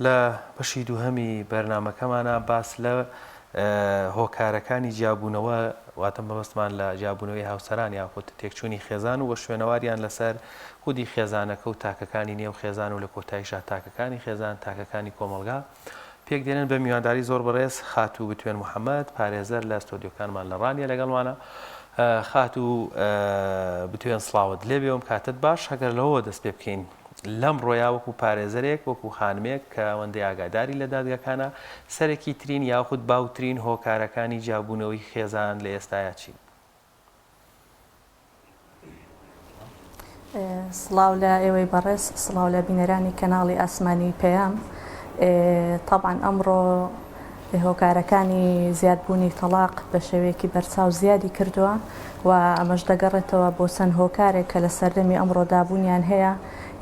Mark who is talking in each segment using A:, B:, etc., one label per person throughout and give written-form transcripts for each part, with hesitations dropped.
A: لە بەشی دووهەمی بەرنامەکەمانە باس لە هۆکارەکانی جیابوونەوە واتە مەبەستمان لە جیابوونەوەی هاوسەران یاخود تێکچوونی خێزان و بە شوێنەواریان لەسەر خودی خێزانەکە و تاکەکانی نێو خێزان و لە کۆتاییشە تاکەکانی خێزان تاکەکانی کۆمەلگا پێک دێنن بە میوانداری زۆر بەڕێز خاتوو بتوێن محەممەد پارێزەر لە ستۆدیۆکانمان لە ڕانیە لەگەڵمانە. خاتوو بتوێن سڵاوت لێبێەوەم کاتت باش هەگەر لەوە دەست پێ بکەین لەم ڕۆیا وەکو پارێزەرێک وەکو خانمێک کە ئەوەندەی ئاگاداری لە دادگاکانە سەرەکی ترین یاخود باوترین هۆکارەکانی جیابوونەوەی خێزان لە ئێستایا چین؟
B: سڵاو لە ئێوەی بەڕێز، سڵاو لە بینەرانی کەناڵی ئاسمانی پێیام. طبعاً ئەمڕۆ هۆکارەکانی زیادبوونی تەلاق بە شێوەیەکی بەرچاو زیادی کردووە و ئەمەش دەگەڕێتەوە بۆ چەند هۆکارێک کە لە سەردەمی ئەمڕۆ دابوونیان هەیە.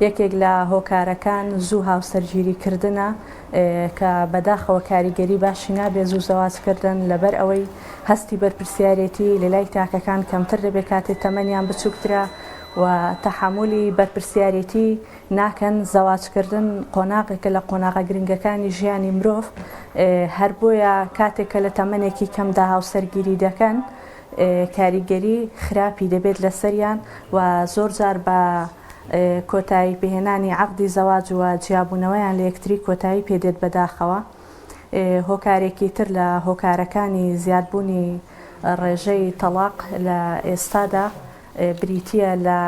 B: یەکێک لە هۆکارەکان زوو هاوسەرگیریکردنە کە بەداخەوە کاریگەری باشی نابێت زوو زەواجکردن لەبەر ئەوەی هەستی بەرپرسیارەتی لە لای تاکەکان کەمتر دەبێت کاتێک تەمەنیان بچووکترە و تەحملی بەرپرسیارەتی ناکەن. زەواجکردن قۆناغێکە لە قۆناغە گرنگەکانی ژیانی مرۆڤ، هەر بۆیە کاتێکە لە تەمەنێکی کەمدا هاوسەرگیری دەکەن کاریگەری خراپی دەبێت لەسەریان و زۆر جار بە کۆتایی پێهێنانی عەقدی زەواج و جیابوونەوەیان لە یەکتری کۆتایی پێدێت بەداخەوە. هۆکارێکی تر لە هۆکارەکانی زیادبوونی ڕێژەی تەلاق لە ئێستادا بریتیە لە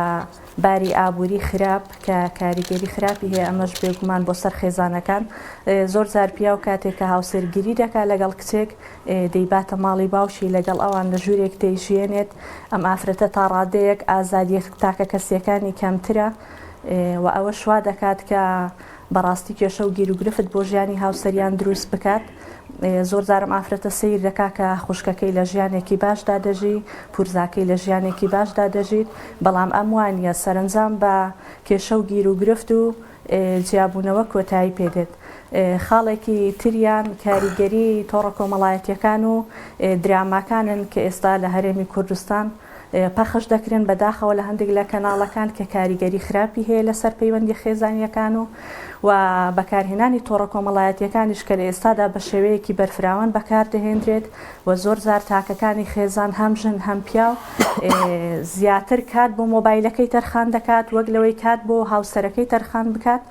B: باری ئابووری خراپ کە کاریگەری خراپی هەیە، ئەمەش بێگومان بۆ سەر خێزانەکان. زۆر جار پیا و کاتێک کە هاوسەرگیری دەکات لەگەڵ کچێک دەیباتە ماڵی باوشی لەگەڵ ئەوان لە ژوورێک دەیژێنێت، ئەم ئافرەتە تا ڕادەیەک ئازادی تاکە کەسیەکانی کەمترە و ئەوە شوا دەکات کە بەڕاستی کێشە و گیرروگرفت بۆ ژیانی هاوسەریان دروست بکات. زۆر جارم ئافرەتە سیر دەکا کە خوشکەکەی لە ژیانێکی باشدا دەژی، پورزاکەی لە ژیانێکی باشدا دەژیت، بەڵام ئەم وانە سەرنجام بە کێشە و گیرروگرفت و جیابوونەوە کۆتایی پێدێت. خاڵێکی تریان کاریگەری تۆڕە کۆمەڵایەتیەکان و دراماکانن کە ئێستا لە هەرێمی کوردستان پەخش دەکرێن بەداخەوە لە هەندێک لە کەناڵەکان کە کاریگەری خراپی هەیە لەسەر پەیوەندی خێزانیەکان و بەکارهێنانی تۆڕە کۆمەڵایەتیەکانیش کە لە ئێستادا بە شێوەیەکی بەرفراوان بەکاردەهێنرێت و زۆر جار تاکەکانی خێزان هەم ژن هەم پیا و زیاتر کات بۆ مۆبایلەکەی تەرخان دەکات وەک لەوەی کات بۆ هاوسەرەکەی تەرخان بکات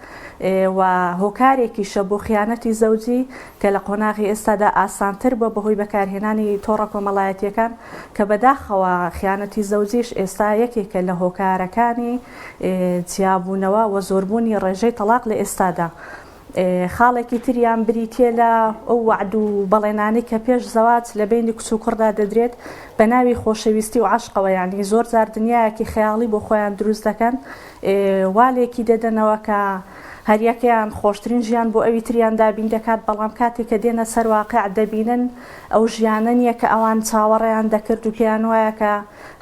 B: و هۆکارێکیشە بۆ خیانەتی زەوجی کە لە قۆناغی ئێستادا ئاسانتر بۆ بەهۆی بەکارهێنانی تۆڕە کۆمەڵایەتیەکان کە بەداخەوە خیانەتی زەوجیش ئێستا یەکێکە لە هۆکارەکانی جیابوونەوە و زۆربوونی ڕێژەی تەلاق لە ئێستادا. خاڵێکی تریان بریتیە لە ئەو وعد و بەڵێنانی کە پێش زەواج لە بینی کچ و کوڕدا دەدرێت بە ناوی خۆشەویستی و عاشقەوە، یعنی زۆر جار دنیایەکی خەیاڵی بۆ خۆیان دروست دەکەن، والێکی دەدەنەوە کە هەریەکەیان خۆشترین ژیان بۆ ئەوی تریان دابین دەکات، بەڵام کاتێک کە دێنە سەر واقع دەبینن ئەو ژیانە نییە کە ئەوان چاوەڕێیان دەکرد و پێیان وایە کە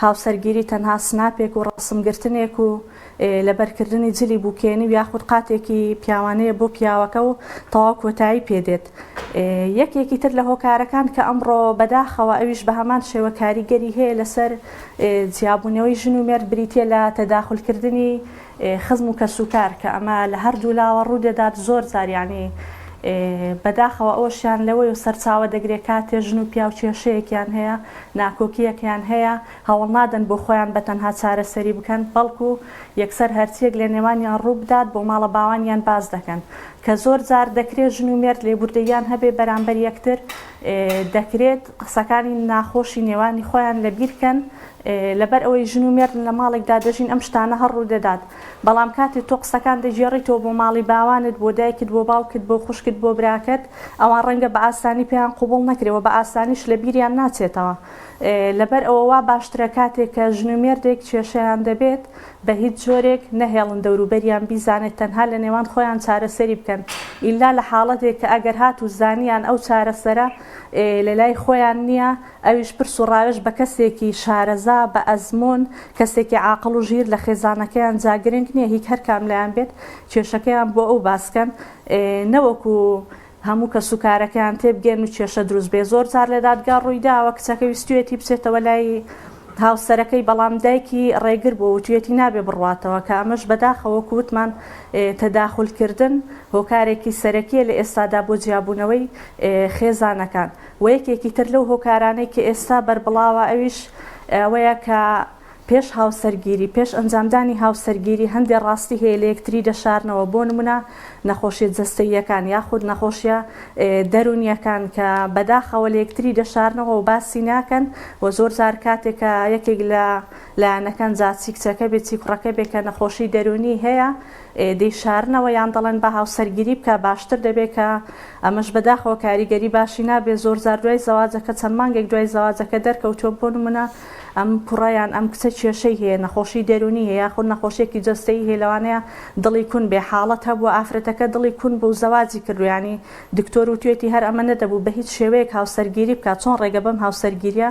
B: هاوسەرگیری تەنها سناپێک و ڕەسمگرتنێک و لەبەرکردنی جلی بووکێنی و یاخود قاتێکی پیاوانەیە بۆ پیاوەکە و تەواو کۆتایی پێدێت. یەکێکی تر لە هۆکارەکان کە ئەمڕۆ بەداخەوە ئەویش بە هەمان شێوە کاریگەری هەیە لەسەر جیابوونەوەی ژن و مێرد بریتیە لە تەداخولکردنی خزم و کەسوکار کە ئەمە لە هەردوو لاوە ڕوو دەدات. زۆر زاریانی بەداخەوە ئەوشیان لەوەی و سەرچاوە دەگرێت کاتێ ژن و پیا و کێشەیەکیان هەیە، ناکۆکیەکیان هەیە، هەوڵ نادەن بۆ خۆیان بەتەنها چارەسەری بکەن، بەڵکو یەکسەر هەرچیەک لە نێوانیان ڕوو بدات بۆ ماڵە باوانیان باز دەکەن کە زۆر جار دەکرێت ژن و مێرد لێبوردەیان هەبێ بەرامبەر یەکتر، دەکرێت قسەکانی ناخۆشی نێوانی خۆیان لەبیرکەن لەبەر ئەوەی ژن و مێرد لە ماڵێکدا دەژین ئەم شتانە هەڕوو دەدات. بەڵام کاتێک تۆ قسەکان دەژێڕیتەوە بۆ ماڵی باوانت، بۆ دایکت، بۆ باوکت، بۆ خوشکت، بۆ براکەت، ئەوان ڕەنگە بە ئاسانی پێیان قوبوڵ نەکرێەوە، بە ئاسانیش لە بیریان ناچێتەوە. لەبەر ئەوە وا باشترە کاتێک کە ژن و مێردێک کێشەیان دەبێت بە هیچ جۆرێک نەهێڵن دەوروبەریان بیزانێت، تەنها لە نێوان خۆیان چارەسەری بکەن، ئیلا لە حاڵەتێک کە ئەگەر هات و زانیان ئەو چارەسەرە لە لای خۆیان نییە، ئەویش پرس و ڕاوێژ بە کەسێکی شارەزا بە ئەزمون، کەسێکی عاقڵ و ژیر لە خێزانەکەیان جاگرنگ نییە هیچ هەر کاملایان بێت کێشەکەیان بۆ ئەو باسکەن، نەوەکو هەموو کە سوکارەکەیان تێبگەن و کێشە دروست بێ. زۆر جار لە دادگا ڕووی داوە کچەکە ویستوێتی بچێتەوە لای هاوسەرەکەی بەڵام دایکی ڕێگر بوو وتوێتی نابێ بڕواتەوە کە ئەمەش بەداخەوە کووتمان تەداخولکردن هۆکارێکی سەرەکیە لە ئێستادا بۆ جیابوونەوەی خێزانەکان و یەکێکی تر لەو هۆکارانەی کە ئێستا بەربڵاوە ئەویش ئەوەیە کە پێش هاوسەرگیری پێش ئەنجامدانی هاوسەرگیری هەندێک ڕاستی هەیە لە یەکتری دەشارنەوە بۆ نمونە نەخۆشیە جەستەییەکان یاخود نەخۆشیە دەرونیەکان کە بەداخەوە لە یەکتری دەشارنەوە و باسی ناکەن و زۆر جار کاتێکە یەکێک لە لایەنەکان جاچی کچەکە بێت چی کوڕەکە بێت کە نەخۆشی دەرونی هەیە دەیشارنەوە یان دەڵێن بە هاوسەرگیری بکە باشتر دەبێت کە ئەمەش بەداخەوە کاریگەری باشی نابێت زۆر جار دوای زەواجەکە چەند مانگێک دوای زەواجەکە دەرکەوتووە بۆ نمونە ئەم کوڕیان ئەم کچە کێشەی هەیە نەخۆشی دەرونی هەیە خۆ نەخۆشیێکی جەستەیی هەیە لەوانەیە دڵی کون بێ حاڵەت هەبووە ئافرەتەکە دڵی کون بوو زەواجی کردویانی دکتۆر و توێتی هەر ئەمە نەدەبوو بە هیچ شێوەیەک هاوسەرگیری بکات چۆن ڕێگە بەم هاوسەرگیریە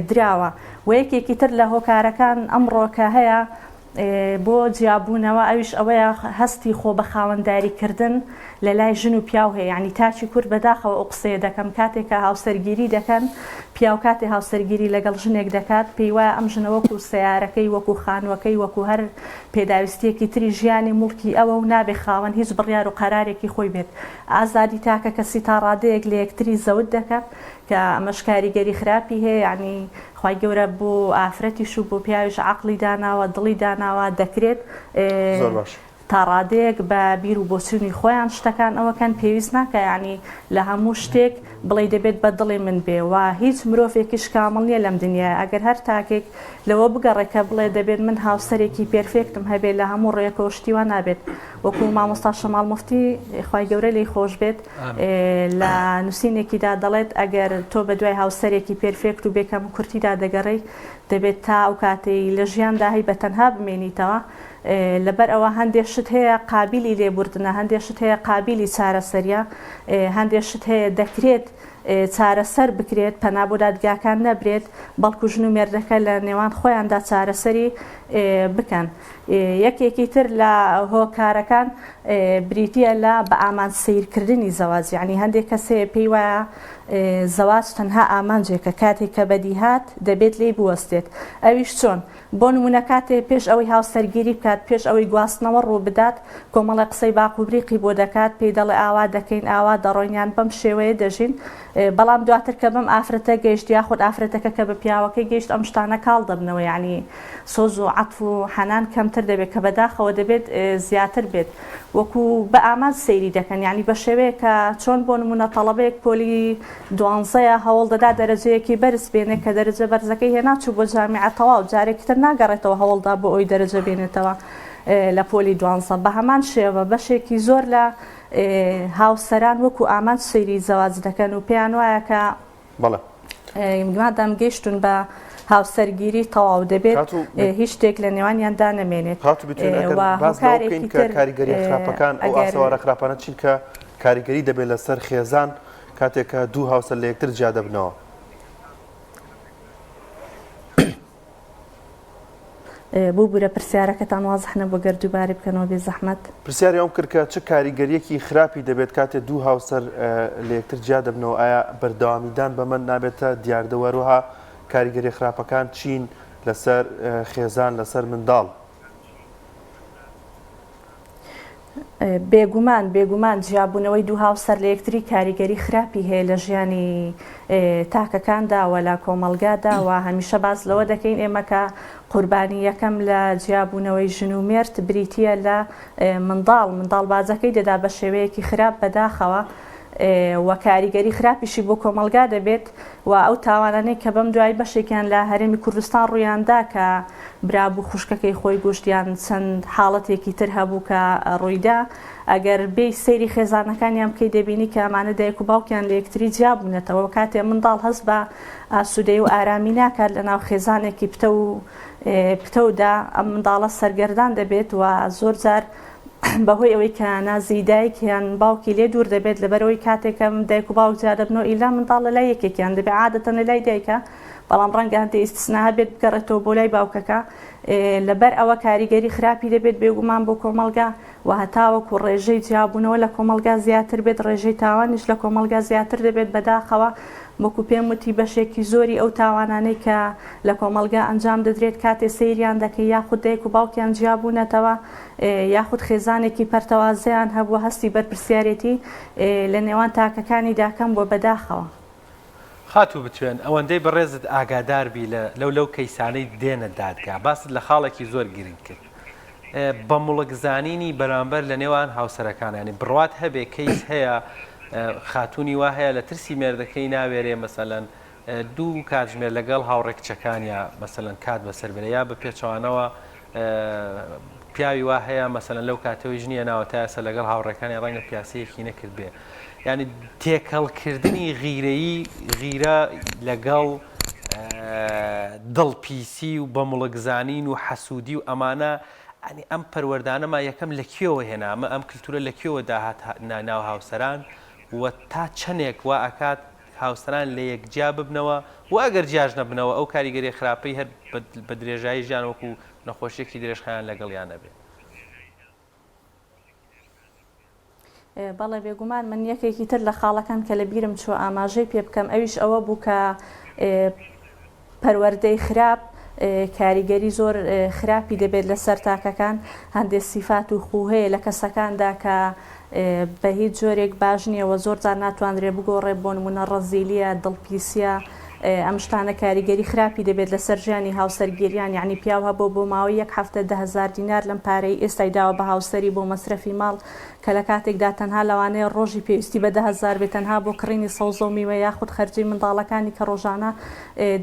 B: دراوە و یەکێکی تر لە هۆکارەکان ئەمڕۆکە هەیە بۆ جیابوونەوە ئەویش ئەوەیە هەستی خۆ بە خاوەنداریکردن لە لای ژن و پیاو هەیە ینی تاچی کورد بەداخەوە ئەو قسەیە دەکەم کاتێکە هاوسەرگیری دەکەن پیاو کاتێ هاوسەرگیری لەگەڵ ژنێک دەکات پێی وایە ئەم ژنە وەکو سیارەکەی وەکو خانوەکەی وەکو هەر پێداویستیەکی تری ژیانی مڵکی ئەوە و نابێ خاوەن هیچ بڕیار و قەرارێکی خۆی بێت ئازادی تاکە کەسی تا ڕادەیەک لە یەکتری زەوت دەکات کە ئەمەش کاریگەری خراپی هەیە ینی خی گەورە بۆ ئافرەتیش و بۆ پیاویش عەقڵی داناوە دڵی داناوە دەکرێت تا ڕادەیەک بە بیر و بۆچوونی خۆیان شتەکان ئەوەکەن پێویست ناکە ینی لە هەموو شتێک بڵێ دەبێت بە دڵی من بێ و هیچ مرۆڤێکیش کامڵ نییە لەم دنیای ئەگەر هەر تاکێک لەوە بگەڕێکە بڵێ دەبێت من هاوسەرێکی پێرفێکتم هەبێت لە هەموو ڕێکەوە شتیوە نابێت وەکو مامۆستا شەماڵ موفتی خی گەورە لی خۆش بێت لە نووسینێکیدا دەڵێت ئەگەر تۆ بە دوای هاوسەرێکی پێرفێکت و بێکەم کورتیدا دەگەڕێی دەبێت تا ئەو کاتەی لە ژیاندا هی بە تەنها بمێنیتەوە لەبەر ئەوە هەندێک شت هەیە قابلی لێبوردنە هەندێک شت هەیە قابلی چارەسەریە هەندێک شت هەیە دەکرێت چارەسەر بکرێت پەنا بۆ دادگاکان نەبرێت بەڵکو ژن و مێردەکە لە نێوان خۆیاندا چارەسەری بکەن یەکێکی تر لە هۆکارەکان بریتیە لە بە ئامان سیرکردنی زەواج یعنی هەندێک کەسێ پێی وایە زەواج تەنها ئامانجێکە کاتێک کە بەدیهات دەبێت لێی بوەستێت ئەویش چۆن بۆ نمونە کاتێ پێش ئەوەی هاوسەرگیری بکات پێش ئەوەی گواستنەوە ڕوو بدات کۆمەڵی قسەی باقوبریقی بۆ دەکات پێی دەڵێ ئاوا دەکەین ئاوا دەڕۆینیان بەم شێوەیە دەژین بەڵام دواتر کە بەم ئافرەتە گەیشت یاخود ئافرەتەکە کە بە پیاوەکەی گەیشت ئەم شتانە کاڵ دەبنەوە یعنی سۆز و عەتف و حەنان کەمتر دەبێت کە بەداخەوە دەبێت زیاتر بێت وەکو بە ئامان سەیری دەکەن یعنی بە شێوەیە کە چۆن بۆ نمونە تەڵەبەیەک پۆلی 12 هەوڵ دەدا دەرەجەیەکی بەرز بێنێت کە دەرەجە بەرزەکەی هێناچوو بۆ جامیعە تەواو جارێکی تر ناگەڕێتەوە هەوڵدا بۆ ئەوی دەرەجە بێنێتەوە لە پۆلی 12 بە هەمان شێوە بەشێکی زۆر لە هاوسەران وەکو ئامان سەیری زەواج دەکەن و پێیان وایە کە مادام گەیشتون بە هاوسەرگیری تەواو دەبێت هیچ شتێک لە نێوانیاندا نەمێنێت
C: هۆکارێکی تر کاریگەری خراپەکان ئەو ئاسەوارە خراپانە چین کە کاریگەری دەبێت لەسەر خێزان کاتێککە دوو هاوسەر لە یەکتر جیا دەبنەوە
B: بۆ بورە پرسیارەکەتان وازحنە بۆ گەردووباری بکەنەوە بێ زەحمەت
C: پرسیاری ئەوم کرد کە چه کاریگەریەکی خراپی دەبێت کاتێ دوو هاوسەر لە یەکتر جیا دەبنەوە ئایا بەردەوامیدان بە من نابێتە دیاردەوەروها کاریگەری خراپەکان چین لەسەر خێزان لەسەر منداڵ
B: بێگومان جیابوونەوەی دوو هاوسەر لە یەکتری کاریگەری خراپی هەیە لە ژیانی تاکەکاندا و لە کۆمەلگادا و هەمیشە باز لەوە دەکەین ئێمە کە قوربانی یەکەم لە جیابوونەوەی ژن و مێرد بریتیە لە منداڵ بازەکەی دەدا بە شێوەیەکی خراپ بەداخەوە و کاریگەری خراپیشی بۆ کۆمەلگا دەبێت و ئەو تاوانانەی کە بەم دوای بەشێکیان لە هەرێمی کوردستان ڕوویاندا کە برابوو خوشکەکەی خۆی گوشتیان چەند حاڵەتێکی تر هەبوو کە ڕوویدا ئەگەر بێ سەیری خێزانەکانیان بکەی دەبینی کە ئەمانە دایک و باوکیان لە یەکتری جیا بوونەتەوە کاتێ منداڵ هەست بە ئاسوودەی و ئارامی ناکات لە ناو خێزانێکی پتەودا ئەم منداڵە سەرگەردان دەبێت و زۆر جار بەهۆی ئەوەی کە نازی دایکیان باوکی لێ دوور دەبێت لەبەرەوەی کاتێکم دایک و باوک جیا دەبنەوە ئیلا منداڵ لە لای یەکێکیان دەبێت عادەتەن لە لای دایکە بەڵام ڕەنگە هەندێک ئیستثنا هەبێت بگەڕێتەوە بۆ لای باوکەکە لەبەر ئەوە کاریگەری خراپی دەبێت بێگومان بۆ کۆمەلگا و هەتاوەکو ڕێژەی جیابوونەوە لە کۆمەلگا زیاتر بێت ڕێژەی تاوانیش لە کۆمەلگا زیاتر دەبێت بەداخەوە وەکو پێم وتی بەشێکی زۆری ئەو تاوانانەی کە لە کۆمەلگا ئەنجام دەدرێت کاتێ سەیریان دەکەی یاخود دایک و باوکیان جیابوونەتەوە یاخود خێزانێکی پەرتەوازیان هەبووە هەستی بەرپرسیارەتی لە نێوان تاکەکانی داکەم بۆ بەداخەوە.
A: خاتوو بتوێن ئەوەندەی بەڕێزت ئاگاداربی لەو کەیسانەی دێنە دادگا باست لە خاڵێکی زۆر گرنگ کرد بە مڵکزانینی بەرامبەر لە نێوان هاوسەرەکانانی بڕوات هەبێ کەیس هەیە خاتوونی وا هەیە لە ترسی مێردەکەی ناوێرێ مەسەلەن دوو کاتژمێر لەگەڵ هاوڕێک چەکانیا مەسەلەن کات بەسەر بێنە یا بە پێچەوانەوە پیاوی وا هەیە مەسەلەن لەو کاتەوەی ژنیە ناوەتایسە لەگەڵ هاوڕێکانی ڕەنگە پیاسەیەکی نەکرد بێ یعنی تێکەڵکردنی غیرە لەگەڵ دڵپیسی و بە مڵکزانین و حەسوودی و ئەمانە ئەنی ئەم پەروەردانەما یەکەم لەکوێوە هێنا ئەم کللتورە لەکوێوە داهات ناو هاوسەران و تا چەندێک وا ئەکات هاوسەران لە یەکجیا ببنەوە و ئەگەر جیاژ نەبنەوە ئەو کاریگەری خراپەی هەر بە درێژایی ژیان وەکو نەخۆشیێکی درێژخایان لەگەڵیان نەبێت.
B: بەڵێ بێگومان من یەکێکی تر لە خاڵەکان کە لە بیرم چوە ئاماژەی پێ بکەم ئەویش ئەوە بوو کە پەروەردەی خراپ کاریگەری زۆر خراپی دەبێت لە سەر تاکەکان هەندێک سیفات و خوهەیە لە کەسەکاندا کە بە هیچ جۆرێک باش نییەوە زۆر جار ناتوانرێ بگۆڕێ بۆ نمونە ڕەزیلیە دڵپیسیە ئەم شتانە کاریگەری خراپی دەبێت لە سەرژیانی هاوسەرگیریان یعنی پیاو هەبوو بۆ ماوەی 10,000 دینار لەم پارەی ئێستای داوە بە هاوسەری بۆ مەسرەفی ماڵ کە لە کاتێکدا تەنها لەوانەیە ڕۆژی پێویستی بە 10,000 بێت تەنها بۆ کڕینی سەوزە و میوە یاخود خەرجی منداڵەکانی کە ڕۆژانە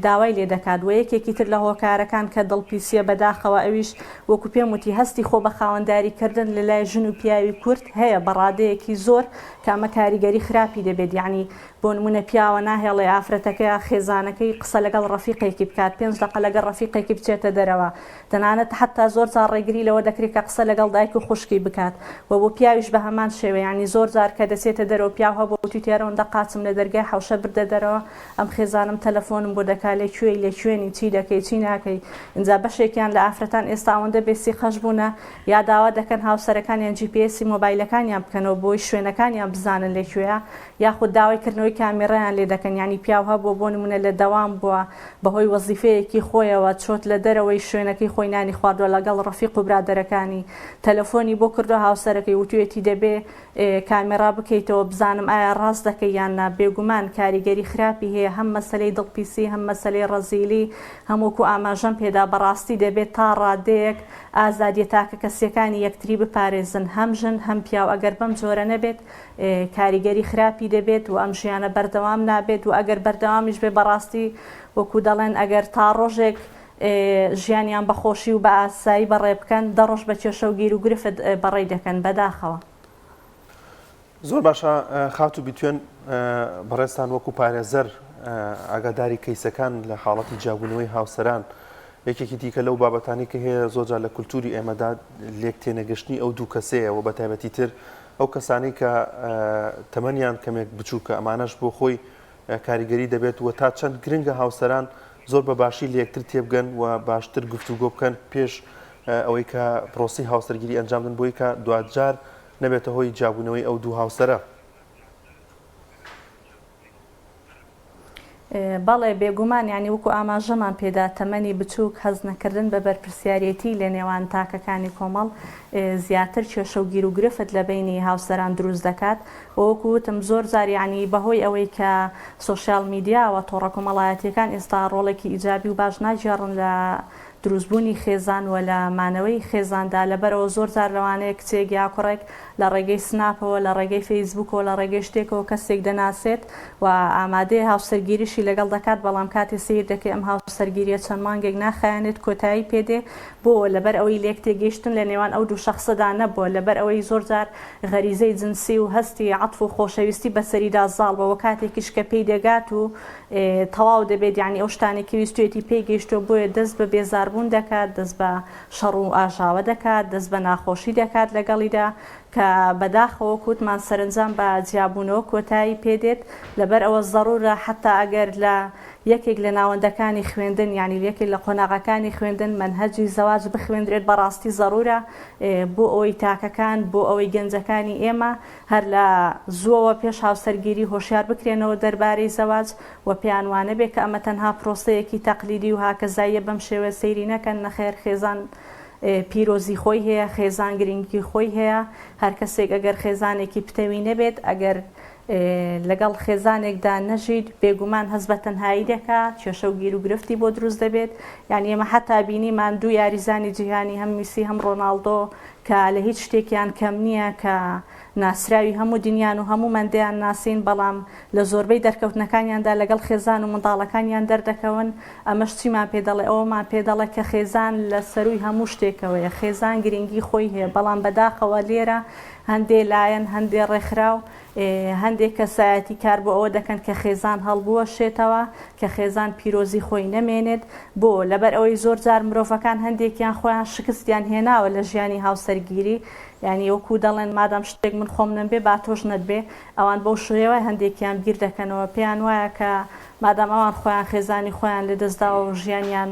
B: داوای لێ دەکات و یەکێکی تر لە هۆکارەکان کە دڵپیسیە بەداخەوە ئەویش وەکو پێم وتی هەستی خۆ بە خاوەنداریکردن لە لای ژن و پیاوی کورد هەیە بەڕادەیەکی زۆر کە ئەمە کاریگەری خراپی دەبێت یعنی بۆ نمونە پیاوە ناهێڵێ ئافرەتەکە خێزانەکەی قسە لەگەڵ ڕەفیقێکی بکات 5 دقە لەگەڵ ڕەفیقێکی بچێتە دەرەوە تەنانەت حتا زۆر جار ڕێگری لەوە دەکرێت کە قسە لەگەڵ دایک و خوشکی بکات و بۆ پیاویش بە هەمان شێوە ینی زۆر جار کە دەچێتە دەرەوە پیاو هەبوو تویتێرەوەندە قاچم لە دەرگای حوشە بردە دەرەوە ئەم خێزانم تەلەفۆنم بۆ دەکات لێکوێی لە کوێنی چی دەکەی چی ناکەی اینجا بەشێکیان لە ئافرەتان ئێستا ئەوەندە بێسی خەش بوونە یا داوا دەکەن هاوسەرەکانیان GPS مۆبایلەکانیان بکەنەوە بۆی شوێنەکانیان بزانن لەکوێیە یاخود داوایکردنەوەی کامێڕەیان لێ دەکەن ینی پیاو هەبوو بۆ نمونە لە دەوام بووە بەهۆی وەزیفەیەکی خۆیەوە چۆت لە دەرەوەی شوێنەکەی خۆی نانی خواردووە لەگەڵ ڕەفیق و برادەرەکانی تەلەفۆنی بۆ کردو هاوسەرەکەی وتوێتی دەبێ کامێرا بکەیتەوە بزانم ئایا ڕاست دەکەی یان نا بێگومان کاریگەری خراپی هەیە هەم مەسەلەی دڵپیسی هەم مەسەلەی ڕەزیلی هەمووکو ئاماژەم پێدا بەڕاستی دەبێت تا ڕادەیەک ئازادیە تاکە کەسیەکانی یەکتری بپارێزن هەم ژن هەم پیاو ئەگەر بەم جۆرە نەبێت کاریگەری خراپی دەبێت و ئەم ژیانە بەردەوام نابێت و ئەگەر بەردەوامیش بێ بەڕاستی وەکو دەڵێن ئەگەر تا ڕۆژێک ژیانیان بەخۆشی و بە ئاسایی بەڕێ بکەن دە ڕۆژ بە کێشە و گیر و گرفت بەڕێ دەکەن بەداخەوە.
C: زۆر باشە خاتو بیتوێن بەڕێستان وەکو پارێزەر ئاگاداری کەیسەکان لە حاڵەتی جیابوونەوەی هاوسەران یەکێکی دیکە لەو بابەتانی کە هەیە زۆرجار لە کولتوری ئێمەدا لێک تێنەگەشتنی ئەو دوو کەسەیە و بە تایبەتی تر ئەو کەسانی کە تەمەنیان کەمێک بچووکە ئەمانەش بۆ خۆی کاریگەری دەبێت و تا چەند گرنگە هاوسەران زۆر بە باشی لە یەکتر تێبگەن و باشتر گفتوگۆ بکەن پێش ئەوەی کە پرۆسی هاوسەرگیری ئەنجامدن بۆی کە دوجار نەبێتە هۆی جیابوونەوەی ئەو دوو هاوسەرە.
B: بەڵێ بێگومان ینی وەکو ئاماژەمان پێدا تەمەنی بچووک هەز نەکردن بە بەرپرسیارەتی لە نێوان تاکەکانی کۆمەڵ زیاتر کێشە و گیر و گرفت لە بینی هاوسەران دروست دەکات وەکو وتم زۆر زاریانی بەهۆی ئەوەی کە سۆشیال میدیا و تۆڕە کۆمەڵایەتیەکان ئێستا ڕۆڵێکی ئیجابی و باش ناگێڕن لە دروستبوونی خێزان و لە مانەوەی خێزاندا لەبەرەوە زۆر جار لەوانەیە کچێک یا کوڕێک لە ڕێگەی سناپەوە لە ڕێگەی فەیسبوکەوە لە ڕێگەی شتێکەوە کەسێک دەناسێت و ئامادەی هاوسەرگیریشی لەگەڵ دەکات بەڵام کاتی سیر دەکەی ئەم هاوسەرگیریە چەند مانگێک ناخایەنێت کۆتایی پێدێ بۆ لەبەر ئەوەی لێک تێگەیشتن لە نێوان ئەو دوو شەخسەدا نەبووە لەبەر ئەوەی زۆر جار غەریزەی جنسی و هەستی عەتف و خۆشەویستی بەسەریدا زاڵ بەوە کاتێکیش کە پێی دەگات و تەواو دەبێت یعنی ئەو شتانێکی ویستوێتی پێی گەیشتۆ بۆیە دەست بە بێزاربوون دەکات دەست بە شەڕ و ئاژاوە دەکات دەست بە ناخۆشی دەکات لەگەڵیدا کە بەداخەوە کووتمان سەرنجام بە جیابوونەوە کۆتایی پێدێت لەبەر ئەوە ضرورە حتا ئەگەر لە یەکێک لە ناوەندەکانی خوێندن یعنی یەکێک لە قۆناغەکانی خوێندن منهەجی زەواج بخوێندرێت بەڕاستی ضرورە بۆ ئەوەی تاکەکان بۆ ئەوەی گەنجەکانی ئێمە هەر لە زووەوە پێش هاوسەرگیری هۆشیار بکرێنەوە دەربارەی زەواج و پێیانوانە بێت کە ئەمە تەنها پرۆسەیەکی تەقلیدی و هاکەزاییە بەم شێوە سەیری نەکەن نەخێر خێزان پیرۆزی خۆی هەیە خێزان گرنگی خۆی هەیە هەر کەسێک ئەگەر خێزانێکی پتەوی نەبێت ئەگەر لەگەڵ خێزانێکدا نەژیت بێگومان هەست بە تەنهایی دەکات کێشە و گیر و گرفتی بۆ دروست دەبێت یعنی ئێمە حتا بینیمان دوو یاریزانی جیهانی هەم میسی هەم ڕۆناڵدۆ کە لە هیچ شتێکیان کەم نییە کە ناسراوی هەموو دنیان و هەموو مندیان ناسین بەڵام لە زۆربەی دەرکەوتنەکانیاندا لەگەڵ خێزان و منداڵەکانیان دەردەکەون ئەمەش چیمان پێدەڵێ ئەوەمان پێدەڵێ کە خێزان لە سەروی هەموو شتێکەوەیە خێزان گرنگی خۆی هەیە بەڵام بەداخەوە لێرە هەندێ لایەن هەندێ ڕێکخراو هەندێک کەسایەتی کار بۆ ئەوە دەکەن کە خێزان هەڵبووە شێتەوە کە خێزان پیرۆزی خۆی نەمێنێت بۆ لەبەر ئەوەی زۆر جار مرۆڤەکان هەندێکیان خۆیان شکستیان هێناوە لە ژیانی هاوسەرگیری یعنی وەکو دەڵێن مادام شتێک من خۆم نەبێ با تۆش نەتبێ ئەوان بەو شێوە هەندێکیان گیر دەکەنەوە پێیان وایە کە مادام ئەوان خۆیان خێزانی خۆیان لە دەستداوە و ژیانیان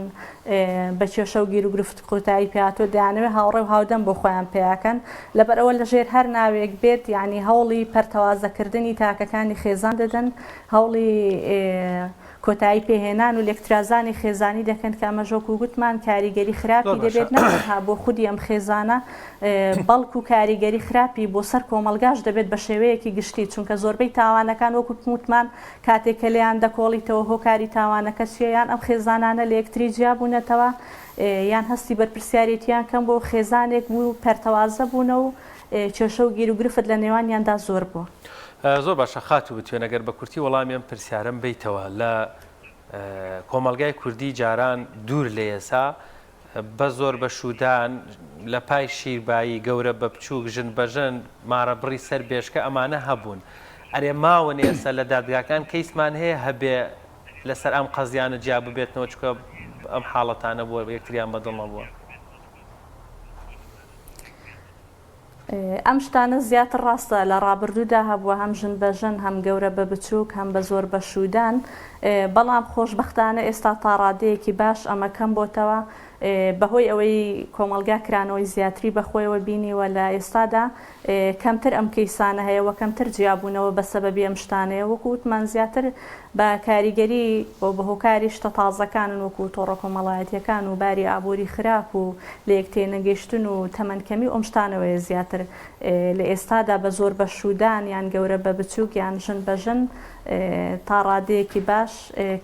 B: بە کێشە و گیر و گرفت قوتایی پێهاتۆ دەیانەوێت هاوڕێ و هاودەم بۆ خۆیان پێیاکەن لەبەر ئەوە لەژێر هەر ناوێک بێت یعنی هەوڵی پەرتەوازەکردنی تاکەکانی خێزان دەدەن هەوڵی کۆتایی پێهێنان و لێکترازانی خێزانی دەکەن کە ئەمە ژۆک و گوتمان کاریگەری خراپی دەبێت نەها بۆ خودی ئەم خێزانە بەڵکو و کاریگەری خراپی بۆ سەر کۆمەلگاش دەبێت بە شێوەیەکی گشتی چونکە زۆربەی تاوانەکان وەکو وتمان کاتێکە لێیان دەکۆڵیتەوە هۆکاری تاوانەکە چیەیان ئەم خێزانانە لە یەکتری جیابوونەتەوە یان هەستی بەرپرسیارەتیان کەم بۆ خێزانێک بوو پەرتەوازە بوونە و کێشە و گیر و گرفت لە نێوانیاندا زۆر بوو.
A: زۆر باشە خات و بتوێن ئەگەر بە کورتی وەڵامیان پرسیارم بیتەوە لە کۆمەلگای کوردی جاران دوور لە ئێسا بە زۆر بە شودان لە پای شیربایی گەورە بە بچووک ژن بەژن مارە بڕی سەر بێشکە ئەمانە هەبوون ئەرێ ماوە ئێستا لە دادگاکان کەیسمان هەیە هەبێ لەسەر ئەم قەزیانە جیا ببێتنەوە چکە ئەم حاڵەتانە بووە یەکتریان بەدڵمە بووە.
B: ئەم شتانە زیاتر ڕاستە لە ڕابردوودا هەبووە هەم ژن بە ژن هەم گەورە بە بچووک هەم بە زۆر بە شودان بەڵام خۆشبەختانە ئێستا تا ڕادەیەکی باش ئەمە کەم بۆتەوە بەهۆی ئەوەی کۆمەلگا کرانەوەی زیاتری بەخۆیەوە بینیوە لە ئێستادا کەمتر ئەم کەیسانە هەیەوە کەمتر جیابوونەوە بە سەبەبی ئەم شتانەیە وەکووتمان زیاتر بە کاریگەری بۆ بەهۆکاری شتە تازەکانن وەکو تۆڕە کۆمەڵایەتیەکان و باری ئابووری خراپ و لە یەکتێ نەگەیشتن و تەمەنکەمی ئەم شتانەوەی زیاتر لە ئێستادا بە زۆر بە شودان یان گەورە بە بچووک یان ژن بە ژن تا ڕادەیەکی باش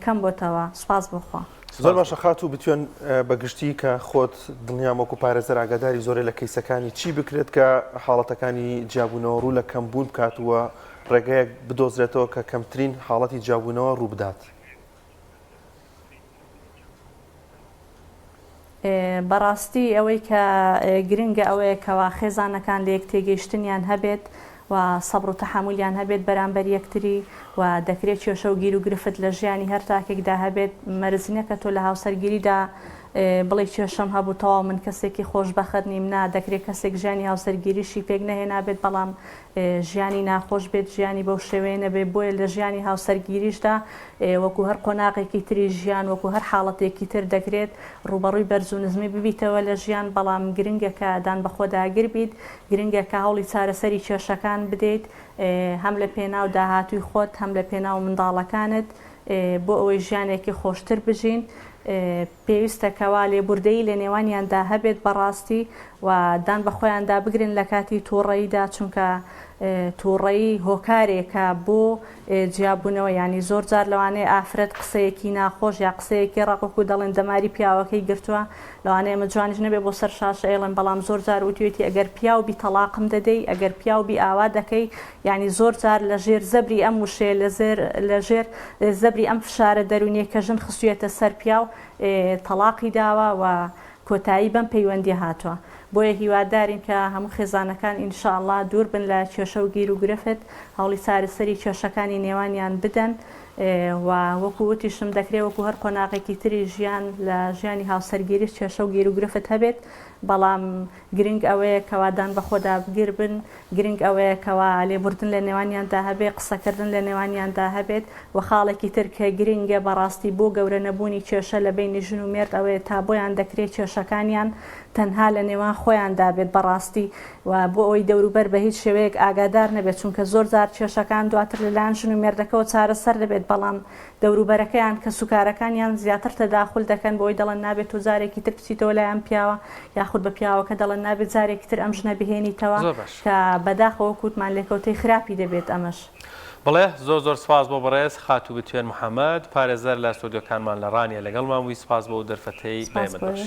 B: کەم بۆتەوە سوپاس بخوا.
C: زۆر باشە خات و بتوێن بەگشتی کە خۆت دڵنیام وەکو پارێزەر ئاگاداری زۆرێ لە کەیسەکانی چی بکرێت کە حاڵەتەکانی جیابوونەوە ڕوو لە کەمبوون بکاتووە ڕێگەیەک بدۆزرێتەوە کە کەمترین حاڵەتی جیابوونەوە ڕوو بدات.
B: بەڕاستی ئەوەی کە گرنگە ئەوەیە کەوا خێزانەکان لە یەک تێگەیشتنیان هەبێت و سەبر و تەحمولیان هەبێت بەرامبەر یەکتری و دەکرێت کێشە و گیر و گرفت لە ژیانی هەر تاکێکدا هەبێت مەرزینە کە تۆ لە هاوسەرگیریدا بڵێ کێشەم هەبوو تەواو من کەسێکی خۆشبەخت نیم نا دەکرێت کەسێک ژیانی هاوسەرگیریشی پێک نەهێنابێت بەڵام ژیانی ناخۆش بێت ژیانی بەو شێوەیە نەبێت بۆیە لە ژیانی هاوسەرگیریشدا وەکو هەر قۆناغێکی تری ژیان وەکو هەر حاڵەتێکی تر دەکرێت ڕوبەڕووی بەرز و نزمی ببیتەوە لە ژیان بەڵام گرنگەکە دان بە خۆداگر بیت گرنگەکە هەوڵی چارەسەری کێشەکان بدەیت هەم لە پێناو داهاتووی خۆت هەم لە پێناو منداڵەکانت بۆ ئەوەی ژیانێکی خۆشتر بژین پێویستە کەوا لێبوردەیی لە نێوانیاندا هەبێت بەڕاستی و دان بە خۆیاندا بگرن لە کاتی تووڕەییدا چونکە تووڕەیی هۆکارێکە بۆ جیابوونەوە ینی زۆر جار لەوانەیە ئافرەت قسەیەکی ناخۆش یا قسەیەکی ڕقوکو دەڵێن دەماری پیاوەکەی گرتووە لەوانەیە ئەمە جوانیش نەبێ بۆ سەر شاشە ئێڵێن بەڵام زۆر جار وتوێتی ئەگەر پیاوبی تەلاقم دەدەی ئەگەر پیاوبی ئاوا دەکەی ینی زۆر جار لە ژێر زەبری ئەم وشێ لە ژێر زەبری ئەم فشارە دەرونیە کە ژن خستوێتە سەر پیاو تەلاقی داوە و کۆتایی بەم پەیوەندی هاتووە بۆیە هیوادارین کە هەموو خێزانەکان ئینشاءالله دوور بن لە کێشە و گیر و گرفت هەوڵی چارەسەری کێشەکانی نێوانیان بدەن و وەکو وتیشم دەکرێت وەکو هەر قۆناغێکی تری ژیان لە ژیانی هاوسەرگیری کێشە و گیر و گرفت هەبێت بەڵام گرنگ ئەوەیە کەوادان بە خۆدا بگیر بن گرنگ ئەوەیە کەوا لێبوردن لە نێوانیاندا هەبێت قسەکردن لە نێوانیاندا هەبێت و خاڵێکی تر کە گرنگە بەڕاستی بۆ گەورە نەبوونی کێشە لە بینی ژن و مێرد ئەوەیە تا بۆیان دەکرێت کێشەکانیان تەنها لە نێوان خۆیاندا بێت بەڕاستی و بۆ ئەوی دەوروبەر بە هیچ شێوەیەک ئاگادار نەبێت چونکە زۆر جار کێشەکان دواتر لەلایەن ژن و مێردەکەەوە چارەسەر دەبێت بەڵام دەوروبەرەکەیان کە سوکارەکانیان زیاتر تەداخل دەکەن بۆی دەڵێن نابێت و جارێکی تر بچیتەوە لایەن پیاوە یاخود بە پیاوەکە دەڵێن نابێت جارێکی تر ئەم ژنە بهێنیتەوە کە بەداخەوە کووتمان لێکەوتەی خراپی دەبێت ئەمەش.
A: بڵێ زۆر سپاس بۆ بەڕێز خاتوو بتوێن محەممەد پارێزەر لە سۆدیۆکانمان لە ڕانیە لەگەڵمان وی سپاس بۆ دەرفەتەی بەمەش.